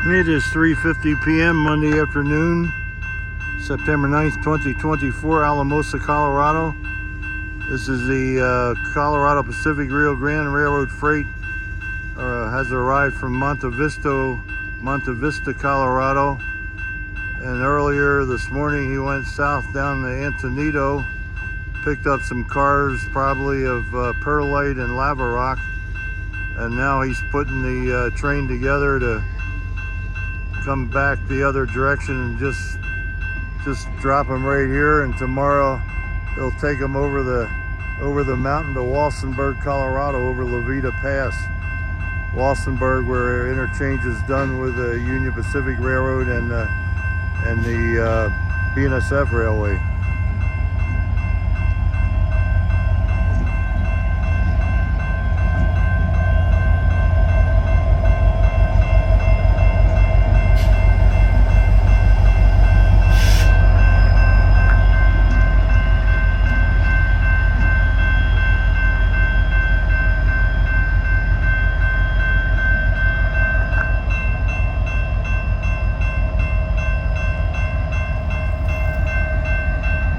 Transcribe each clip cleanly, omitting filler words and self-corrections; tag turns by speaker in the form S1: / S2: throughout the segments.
S1: It is 3:50 p.m. Monday afternoon, September 9th, 2024, Alamosa, Colorado. This is the Colorado Pacific Rio Grande Railroad freight. Has arrived from Monte Vista, Colorado. And earlier this morning he went south down to Antonito, picked up some cars, probably of perlite and lava rock. And now he's putting the train together to come back the other direction and just drop them right here, and tomorrow they'll take them over the mountain to Walsenburg, Colorado, over Levita Pass. Walsenburg, where interchange is done with the Union Pacific Railroad and the BNSF Railway.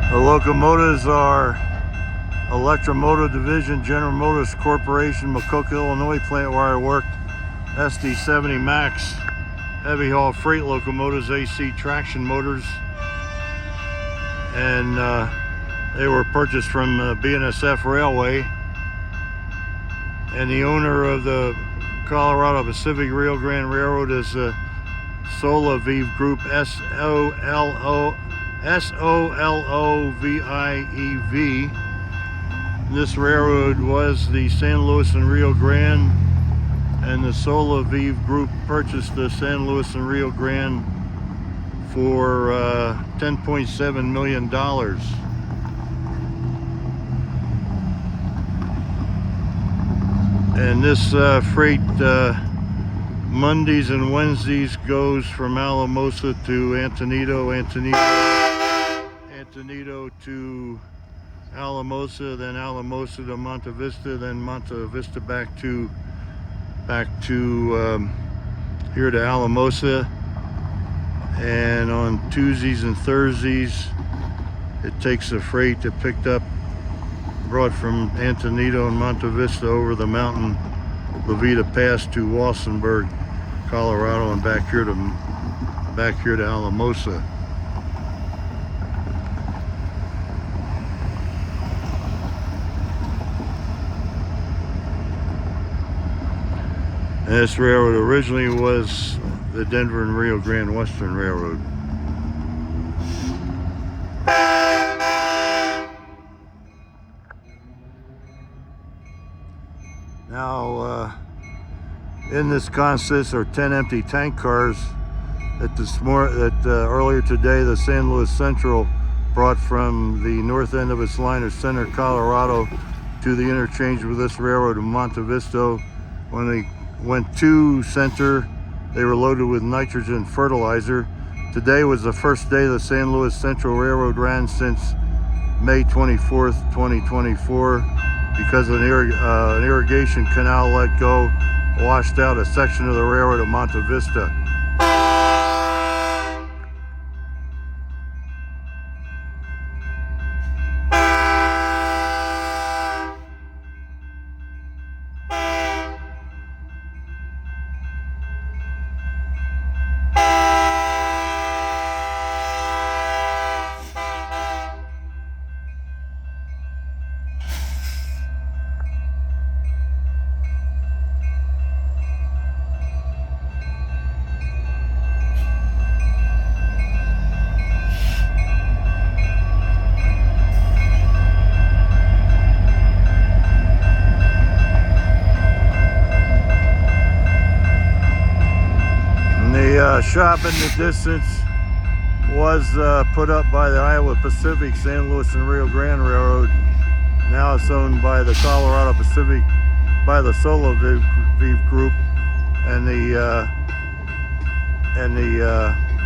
S1: The locomotives are Electromotive Division, General Motors Corporation, Macoka, Illinois plant where I worked. SD70 Max heavy haul freight locomotives, AC traction motors, and they were purchased from BNSF Railway. And the owner of the Colorado Pacific Rio Grande Railroad is Solovive Group, S-O-L-O-V-I-E-V. This railroad was the San Luis and Rio Grande, and the Solovive Group purchased the San Luis and Rio Grande for $10.7 million. And this freight Mondays and Wednesdays goes from Alamosa to Antonito to Alamosa, then Alamosa to Monte Vista, then Monte Vista back to here to Alamosa. And on Tuesdays and Thursdays it takes the freight that picked up, brought from Antonito and Monte Vista over the mountain Levita Pass to Walsenburg, Colorado, and back here to Alamosa. And this railroad originally was the Denver and Rio Grande Western Railroad. Now, in this consists are 10 empty tank cars that earlier today the San Luis Central brought from the north end of its line of Center, Colorado, to the interchange with this railroad in Monte Vista. When they went to Center, they were loaded with nitrogen fertilizer. Today was the first day the San Luis Central Railroad ran since May 24th, 2024. Because an irrigation canal let go, washed out a section of the railroad at Monte Vista. Shop in the distance was put up by the Iowa Pacific, San Luis and Rio Grande Railroad. Now it's owned by the Colorado Pacific, by the Solovive Group, and the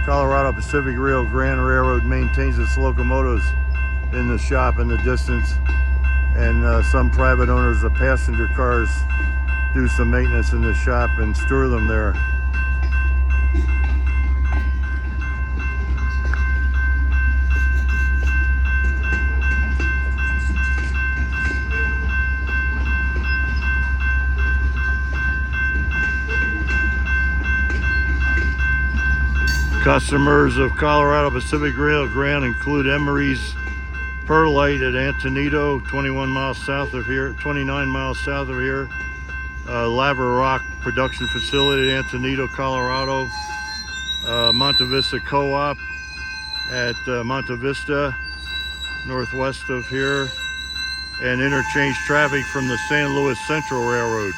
S1: Colorado Pacific Rio Grande Railroad maintains its locomotives in the shop in the distance, and some private owners of passenger cars do some maintenance in the shop and store them there. Customers of Colorado Pacific Rio Grande include Emery's Perlite at Antonito, 29 miles south of here. Lava Rock Production Facility at Antonito, Colorado. Monte Vista Co-op at Monte Vista, northwest of here. And interchange traffic from the San Luis Central Railroad.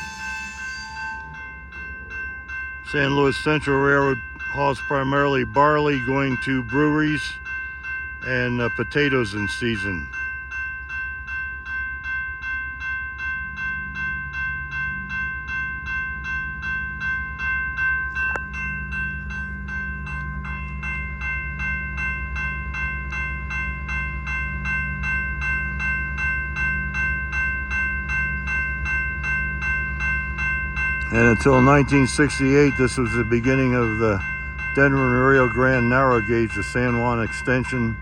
S1: San Luis Central Railroad hauls primarily barley going to breweries and potatoes in season. And until 1968, this was the beginning of the Denver and Rio Grande narrow gauge, the San Juan extension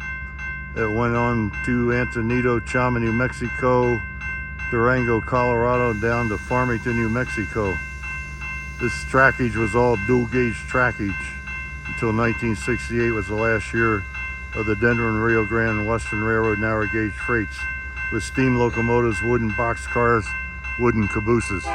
S1: that went on to Antonito, Chama, New Mexico, Durango, Colorado, down to Farmington, New Mexico. This trackage was all dual gauge trackage until 1968 was the last year of the Denver and Rio Grande Western Railroad narrow gauge freights with steam locomotives, wooden boxcars, wooden cabooses.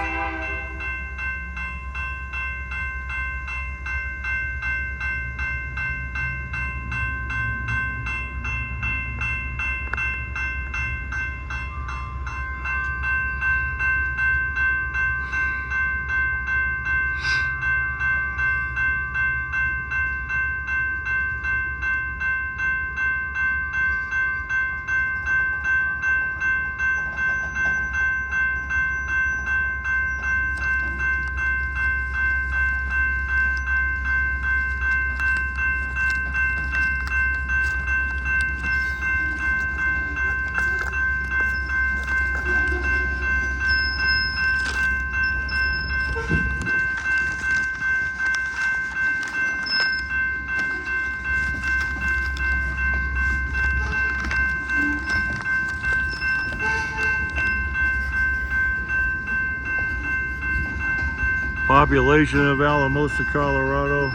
S1: Population of Alamosa, Colorado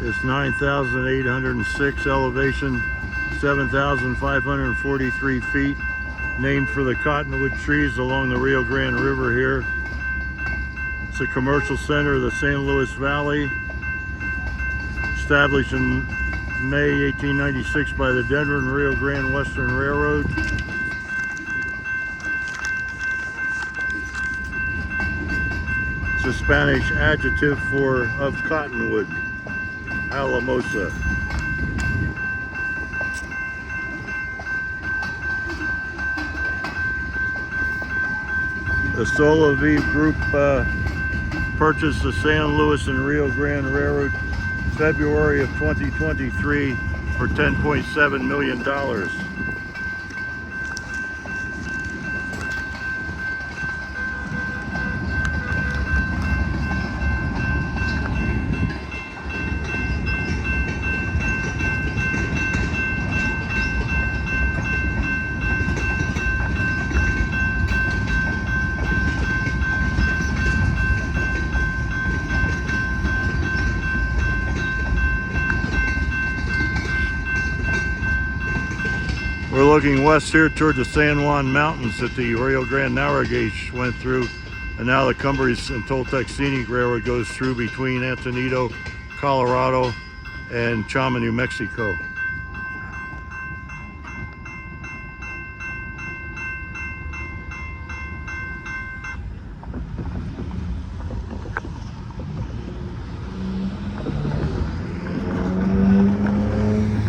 S1: is 9,806, elevation 7,543 feet, named for the cottonwood trees along the Rio Grande River here. It's a commercial center of the San Luis Valley, established in May 1896 by the Denver and Rio Grande Western Railroad. It's a Spanish adjective for of cottonwood, Alamosa. The Soloviv Group purchased the San Luis and Rio Grande Railroad February of 2023 for $10.7 million. We're looking west here toward the San Juan Mountains that the Rio Grande narrow gauge went through, and now the Cumbres and Toltec Scenic Railroad goes through between Antonito, Colorado, and Chama, New Mexico.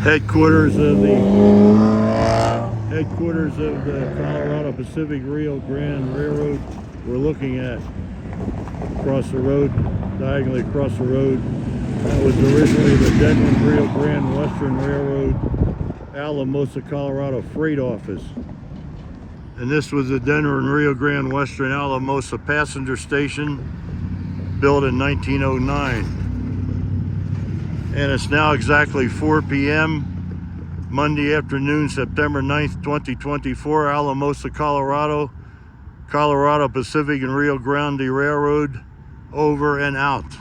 S1: Headquarters of the Colorado Pacific Rio Grande Railroad we're looking at. Across the road, diagonally across the road. That was originally the Denver and Rio Grande Western Railroad, Alamosa, Colorado Freight Office. And this was the Denver and Rio Grande Western Alamosa passenger station, built in 1909. And it's now exactly 4 p.m. Monday afternoon, September 9th, 2024, Alamosa, Colorado. Colorado Pacific and Rio Grande Railroad, over and out.